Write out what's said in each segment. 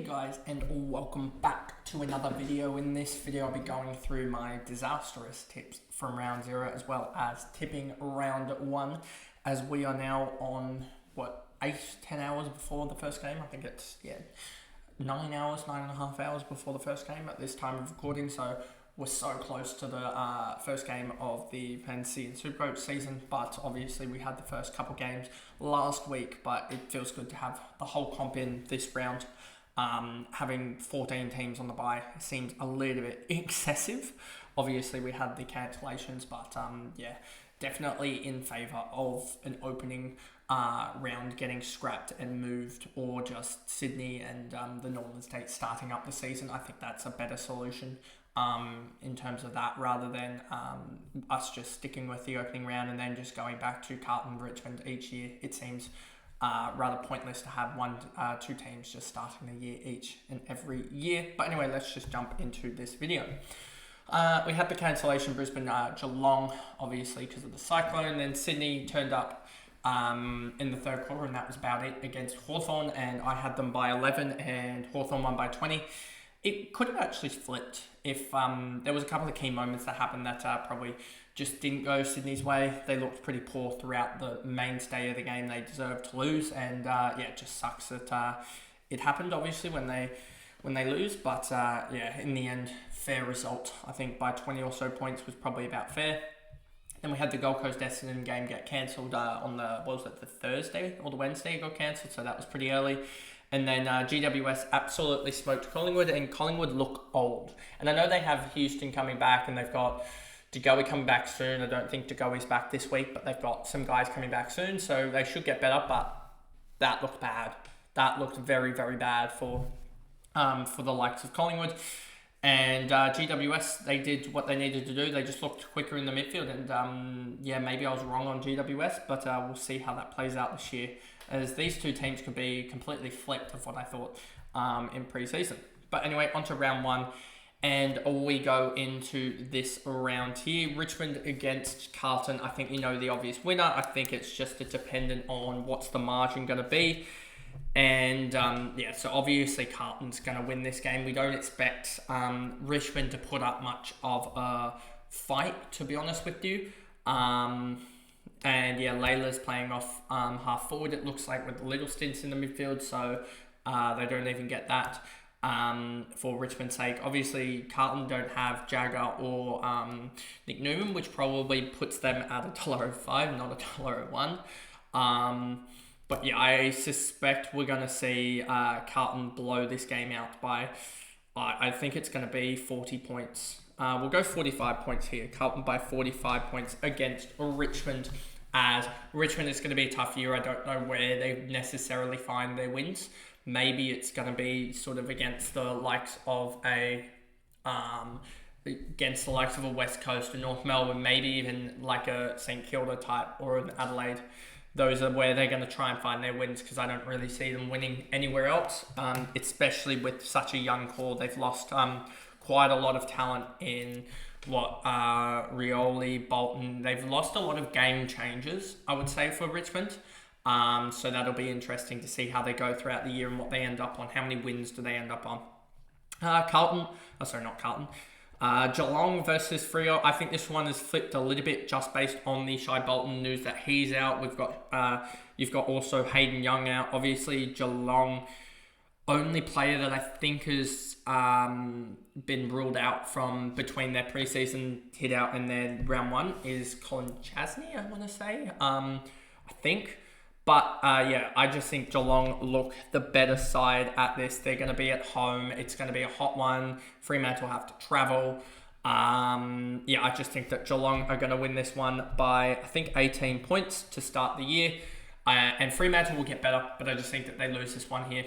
guys, and welcome back to another video. In this video I'll be going through my disastrous tips from round 0 as well as tipping round 1, as we are now on 8-10 hours before the first game. I think it's 9.5 hours before the first game at this time of recording, so we're so close to the first game of the Fantasy and Supercoach season. But obviously we had the first couple games last week, but it feels good to have the whole comp in this round. Having 14 teams on the bye seems a little bit excessive. Obviously we had the cancellations, but definitely in favour of an opening round getting scrapped and moved, or just Sydney and the Northern States starting up the season. I think that's a better solution in terms of that, rather than us just sticking with the opening round and then just going back to Carlton, Richmond each year. It seems rather pointless to have two teams just starting the year each and every year. But anyway, let's just jump into this video. We had the cancellation, Brisbane, Geelong, obviously because of the cyclone. Then Sydney turned up in the third quarter, and that was about it against Hawthorn, and I had them by 11 and Hawthorn won by 20. It could have actually flipped if there was a couple of key moments that happened that probably just didn't go Sydney's way. They looked pretty poor throughout the mainstay of the game. They deserved to lose, and it just sucks that it happened, obviously, when they lose. But in the end, fair result. I think by 20 or so points was probably about fair. Then we had the Gold Coast Essendon game get cancelled on the Thursday or the Wednesday it got cancelled, so that was pretty early. And then GWS absolutely smoked Collingwood, and Collingwood look old. And I know they have Houston coming back, and they've got DeGoey coming back soon. I don't think DeGoey's back this week, but they've got some guys coming back soon, so they should get better. But that looked bad. That looked very, very bad for the likes of Collingwood. And GWS, they did what they needed to do. They just looked quicker in the midfield. And maybe I was wrong on GWS, but we'll see how that plays out this year, as these two teams could be completely flipped of what I thought in pre-season. But anyway, on to round 1. And we go into this round here. Richmond against Carlton. I think you know the obvious winner. I think it's just dependent on what's the margin going to be. And so obviously Carlton's going to win this game. We don't expect Richmond to put up much of a fight, to be honest with you. Layla's playing off half forward, it looks like, with little stints in the midfield, so they don't even get that for Richmond's sake. Obviously, Carlton don't have Jagger or Nick Newman, which probably puts them at $1.05, not $1.01. But I suspect we're going to see Carlton blow this game out by, I think it's going to be 40 points. We'll go 45 points here. Carlton by 45 points against Richmond, as Richmond is going to be a tough year. I don't know where they necessarily find their wins. Maybe it's going to be sort of against the likes of a West Coast or North Melbourne, maybe even like a St Kilda type or an Adelaide. Those are where they're going to try and find their wins, because I don't really see them winning anywhere else, especially with such a young core. They've lost quite a lot of talent in Rioli, Bolton. They've lost a lot of game changers, I would say, for Richmond. So that'll be interesting to see how they go throughout the year and what they end up on. How many wins do they end up on? Geelong versus Freo. I think this one has flipped a little bit just based on the Shai Bolton news that he's out. You've got also Hayden Young out. Obviously, Geelong, only player that I think has been ruled out from between their preseason hit out and their round 1 is Colin Chasney, I want to say. I think. But I just think Geelong look the better side at this. They're going to be at home. It's going to be a hot one. Fremantle have to travel. I just think that Geelong are going to win this one by, I think, 18 points to start the year. And Fremantle will get better, but I just think that they lose this one here.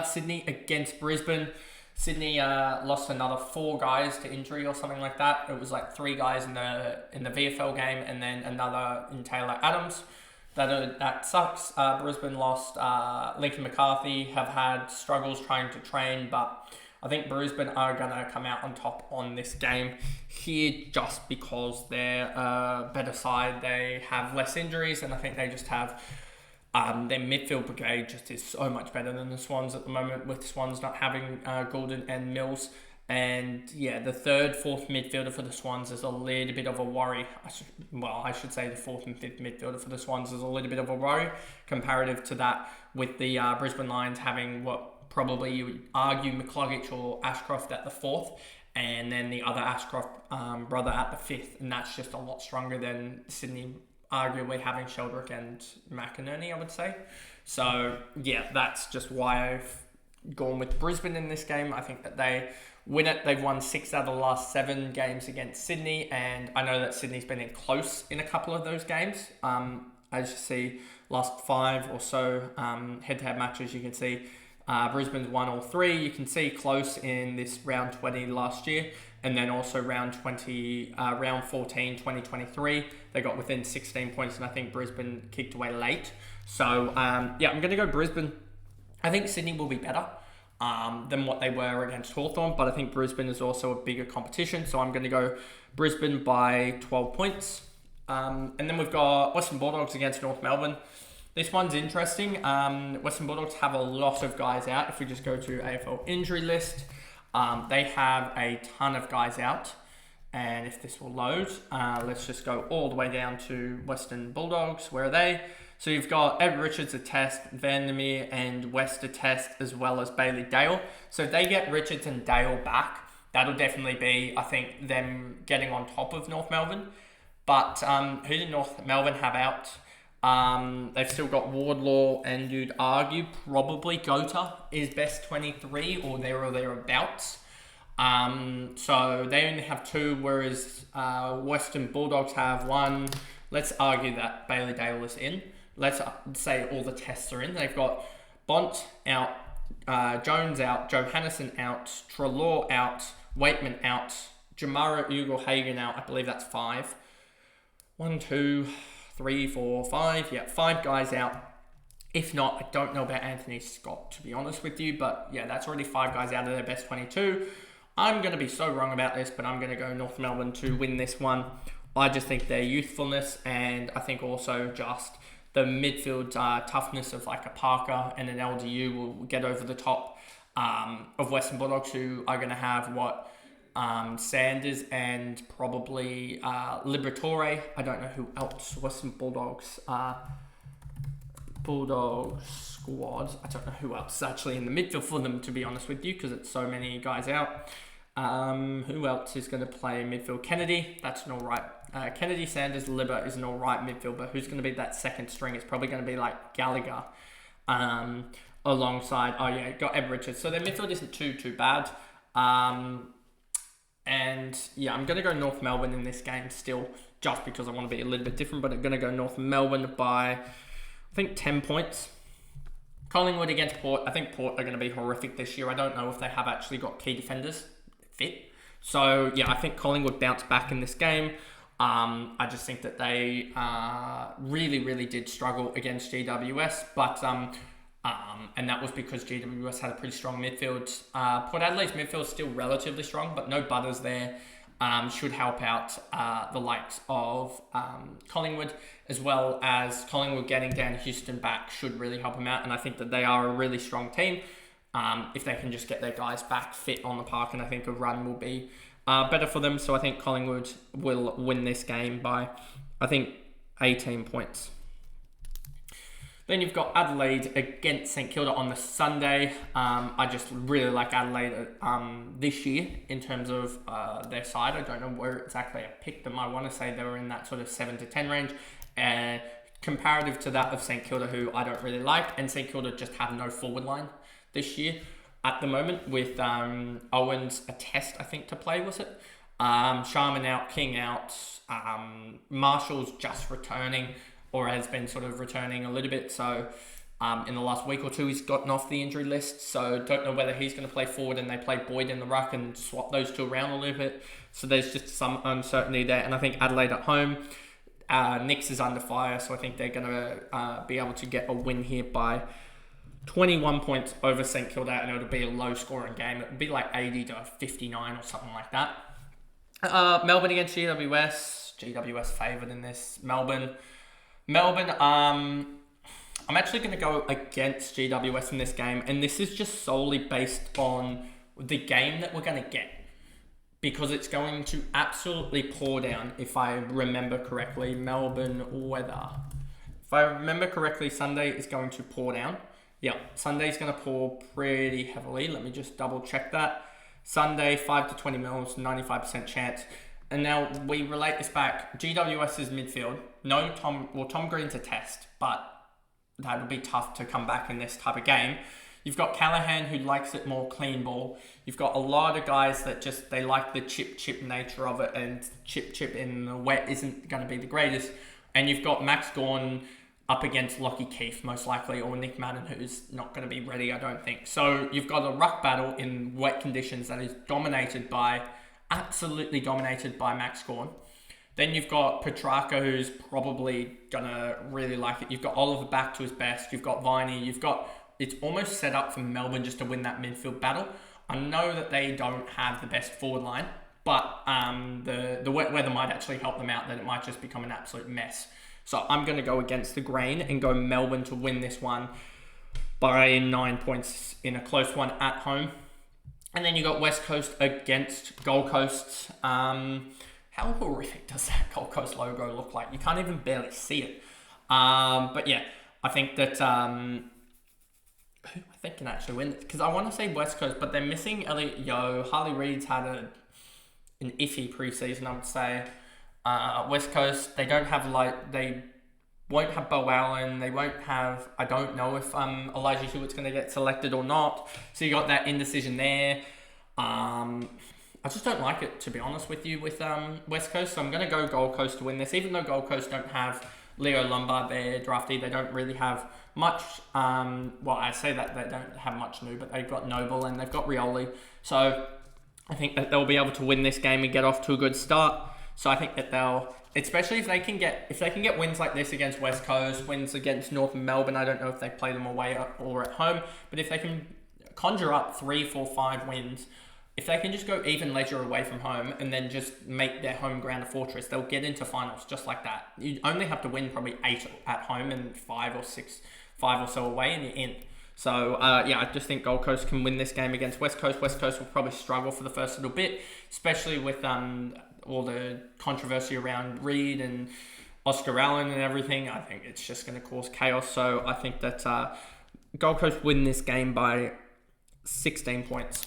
Sydney against Brisbane. Sydney lost another 4 guys to injury or something like that. It was like 3 guys in the VFL game, and then another in Taylor Adams. That sucks. Brisbane lost Lincoln McCarthy, have had struggles trying to train, but I think Brisbane are going to come out on top on this game here just because they're a better side. They have less injuries, and I think they just have Their midfield brigade just is so much better than the Swans at the moment, with Swans not having Goulden and Mills. And yeah, the third, fourth midfielder for the Swans is a little bit of a worry. I should say the fourth and fifth midfielder for the Swans is a little bit of a worry comparative to that, with the Brisbane Lions having what probably you would argue McCluggage or Ashcroft at the fourth, and then the other Ashcroft brother at the fifth, and that's just a lot stronger than Sydney arguably having Sheldrick and McInerney, I would say. So yeah, that's just why I've gone with Brisbane in this game. I think that they win it. They've won 6 out of the last 7 games against Sydney, and I know that Sydney's been in close in a couple of those games. As you see, last 5 or so head-to-head matches, you can see Brisbane's won all 3. You can see close in this round 20 last year, and then also round 14, 2023. They got within 16 points, and I think Brisbane kicked away late. So I'm going to go Brisbane. I think Sydney will be better than what they were against Hawthorn, but I think Brisbane is also a bigger competition, so I'm going to go Brisbane by 12 points. And then we've got Western Bulldogs against North Melbourne. This one's interesting. Western Bulldogs have a lot of guys out. If we just go to AFL injury list, they have a ton of guys out. And if this will load, let's just go all the way down to Western Bulldogs. Where are they? So you've got Ed Richards a test, Vandermeer and West a test, as well as Bailey Dale. So if they get Richards and Dale back, that'll definitely be, I think, them getting on top of North Melbourne. But who did North Melbourne have out? They've still got Wardlaw, and you'd argue probably Gota is best 23 or there or thereabouts. So they only have 2, whereas Western Bulldogs have 1. Let's argue that Bailey Dale is in. Let's say all the tests are in. They've got Bont out, Jones out, Johannisen out, Treloar out, Waitman out, Jamara Ugle-Hagan out. I believe that's 5. 1, 2, 3, 4, 5. Yeah, 5 guys out. If not, I don't know about Anthony Scott, to be honest with you. But yeah, that's already 5 guys out of their best 22. I'm going to be so wrong about this, but I'm going to go North Melbourne to win this one. I just think their youthfulness, and I think also just the midfield toughness of like a Parker and an LDU will get over the top of Western Bulldogs, who are going to have Sanders and probably Liberatore. I don't know who else Western Bulldogs squad. I don't know who else is actually in the midfield for them, to be honest with you, because it's so many guys out. Who else is going to play midfield? Kennedy, that's an alright. Kennedy, Sanders, Libber is an alright midfield, but who's going to be that second string? It's probably going to be like Gallagher alongside, got Ed Richards. So their midfield isn't too bad. And yeah, I'm going to go North Melbourne in this game still, just because I want to be a little bit different, but I'm going to go North Melbourne by, I think, 10 points. Collingwood against Port. I think Port are going to be horrific this year. I don't know if they have actually got key defenders fit. So yeah, I think Collingwood bounce back in this game. I just think that they really did struggle against GWS, but and that was because GWS had a pretty strong midfield. Port Adelaide's midfield is still relatively strong, but no Butters there. Should help out the likes of Collingwood, as well as Collingwood getting Dan Houston back should really help them out. And I think that they are a really strong team if they can just get their guys back fit on the park, and I think a run will be better for them. So I think Collingwood will win this game by, I think, 18 points. Then you've got Adelaide against St Kilda on the Sunday. I just really like Adelaide this year in terms of their side. I don't know where exactly I picked them. I want to say they were in that sort of 7 to 10 range. And comparative to that of St Kilda, who I don't really like. And St Kilda just have no forward line this year at the moment, with Owens a test, I think, to play, was it? Sharman out, King out, Marshall's just returning, or has been sort of returning a little bit. So in the last week or two, he's gotten off the injury list. So don't know whether he's going to play forward, and they play Boyd in the ruck and swap those two around a little bit. So there's just some uncertainty there. And I think Adelaide at home, Nix is under fire. So I think they're going to be able to get a win here by 21 points over St Kilda, and it'll be a low scoring game. It'll be like 80 to 59 or something like that. Melbourne against GWS. GWS favoured in this. Melbourne, I'm I'm actually going to go against GWS in this game, and this is just solely based on the game that we're going to get, because it's going to absolutely pour down, if I remember correctly, Melbourne weather. If I remember correctly, Sunday is going to pour down. Yeah, Sunday's going to pour pretty heavily. Let me just double check that. Sunday, 5 to 20 mils, 95% chance. And now we relate this back. GWS's midfield, no Tom Green's a test, but that would be tough to come back in this type of game. You've got Callahan, who likes it more clean ball. You've got a lot of guys that just, they like the chip nature of it, and chip in the wet isn't going to be the greatest. And you've got Max Gawn up against Lockie Keefe, most likely, or Nick Madden, who's not going to be ready, I don't think. So you've got a ruck battle in wet conditions that is absolutely dominated by Max Gawn. Then you've got Petrarca, who's probably going to really like it. You've got Oliver back to his best. You've got Viney. It's almost set up for Melbourne just to win that midfield battle. I know that they don't have the best forward line, but the wet weather might actually help them out, that it might just become an absolute mess. So I'm going to go against the grain and go Melbourne to win this one by 9 points in a close one at home. And then you got West Coast against Gold Coast. How horrific does that Gold Coast logo look like? You can't even barely see it. But yeah, I think that who I think can actually win, because I want to say West Coast, but they're missing Elliot Yeo. Harley Reid's had an iffy preseason, I would say. West Coast, they won't have Bo Allen. They won't have, I don't know if Elijah Hewitt's going to get selected or not. So you got that indecision there. I just don't like it, to be honest with you, with West Coast. So I'm going to go Gold Coast to win this. Even though Gold Coast don't have Leo Lombard, their draftee, they don't really have much. Well, I say that they don't have much new, but they've got Noble and they've got Rioli. So I think that they'll be able to win this game and get off to a good start. So I think that they'll, especially if they can get wins like this against West Coast, wins against North Melbourne. I don't know if they play them away or at home, but if they can conjure up 3, 4, 5 wins, if they can just go even ledger away from home and then just make their home ground a fortress, they'll get into finals just like that. You only have to win probably 8 at home and 5 or so away, and you're in. So, yeah, I just think Gold Coast can win this game against West Coast. West Coast will probably struggle for the first little bit, especially with all the controversy around Reid and Oscar Allen and everything. I think it's just going to cause chaos. So I think that Gold Coast win this game by 16 points.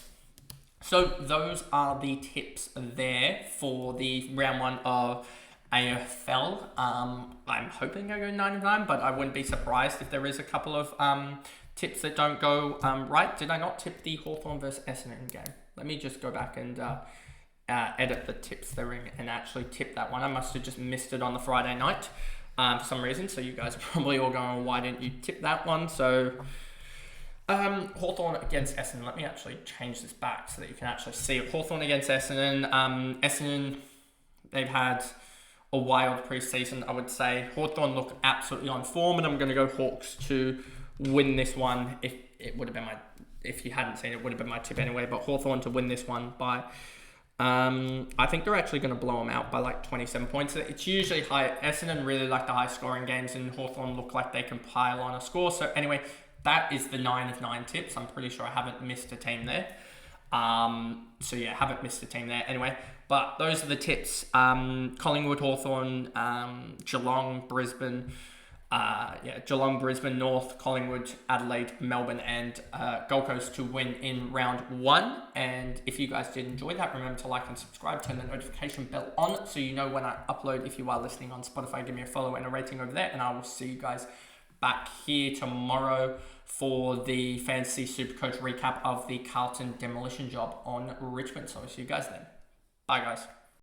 So those are the tips there for the round 1 of AFL. I'm hoping I go 9-9, but I wouldn't be surprised if there is a couple of tips that don't go right. Did I not tip the Hawthorn versus Essendon game? Let me just go back and edit the tips there and actually tip that one. I must have just missed it on the Friday night for some reason. So you guys are probably all going, why didn't you tip that one? So Hawthorn against Essendon. Let me actually change this back so that you can actually see it. Hawthorn against Essendon. Essendon, they've had a wild preseason, I would say. Hawthorn look absolutely on form, and I'm going to go Hawks to win this one. If you hadn't seen it, would have been my tip anyway. But Hawthorn to win this one by, I think they're actually going to blow them out by like 27 points. It's usually high. Essendon really like the high scoring games, and Hawthorn look like they can pile on a score. So anyway, that is the 9 of 9 tips. I'm pretty sure I haven't missed a team there. So yeah, haven't missed a team there. Anyway, but those are the tips. Collingwood, Hawthorn, Geelong, Brisbane. Geelong, Brisbane, North, Collingwood, Adelaide, Melbourne, and Gold Coast to win in round 1. And if you guys did enjoy that, remember to like and subscribe, turn the notification bell on so you know when I upload. If you are listening on Spotify, give me a follow and a rating over there, and I will see you guys back here tomorrow for the Fantasy Supercoach recap of the Carlton demolition job on Richmond. So I'll see you guys then. Bye, guys.